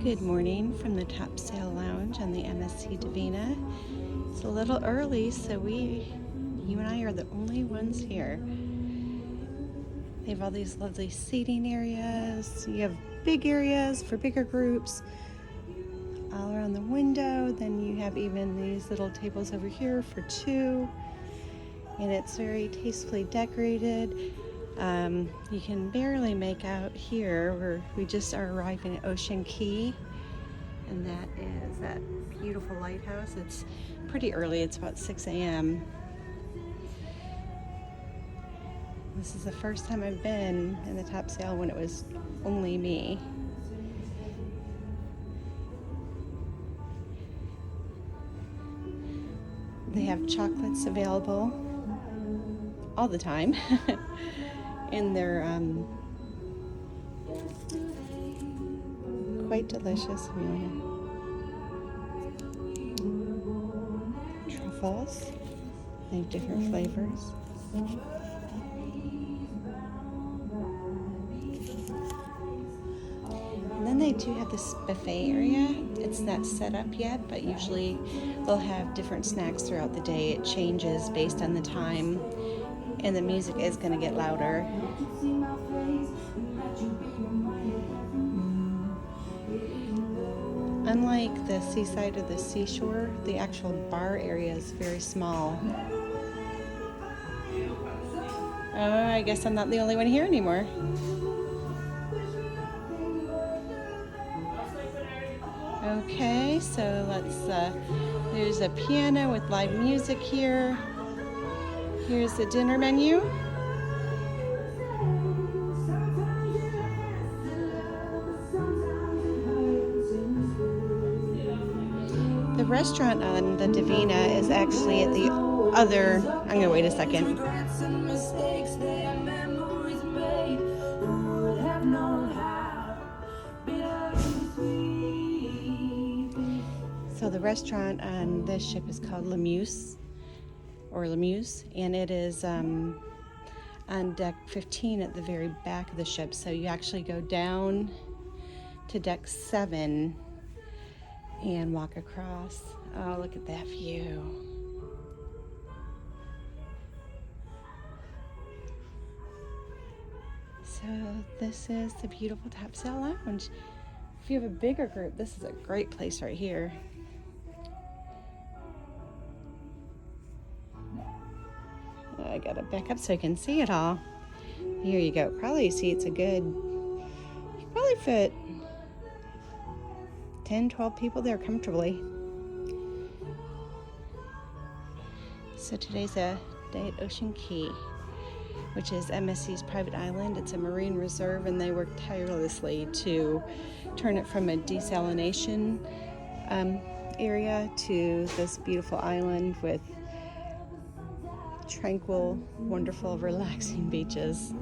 Good morning from the Topsail Lounge on the MSC Divina. It's a little early, so you and I are the only ones here. They have all these lovely seating areas. You have big areas for bigger groups all around the window. Then you have even these little tables over here for two. And it's very tastefully decorated. You can barely make out here where we just are arriving at Ocean Key, and that is that beautiful lighthouse. It's pretty early, it's about 6 a.m. This is the first time I've been in the Topsail when it was only me. They have chocolates available all the time. And they're quite delicious. Truffles, they have different flavors. And then they do have this buffet area. It's not set up yet, but usually they'll have different snacks throughout the day. It changes based on the time, and the music is going to get louder. Unlike the seaside or the seashore, the actual bar area is very small. Oh, I guess I'm not the only one here anymore. Okay, so there's a piano with live music here. Here's the dinner menu. The restaurant on the Divina is actually at the other, I'm going to wait a second. So the restaurant on this ship is called Lemuse, and it is on deck 15 at the very back of the ship. So you actually go down to deck 7 and walk across. Oh, look at that view. So this is the beautiful Topsail Lounge. If you have a bigger group, this is a great place right here. I gotta back up so I can see it all. Here you go. Probably seats a good, you can probably fit 10, 12 people there comfortably. So today's a day at Ocean Key, which is MSC's private island. It's a marine reserve, and they work tirelessly to turn it from a desalination area to this beautiful island with tranquil, wonderful, relaxing beaches.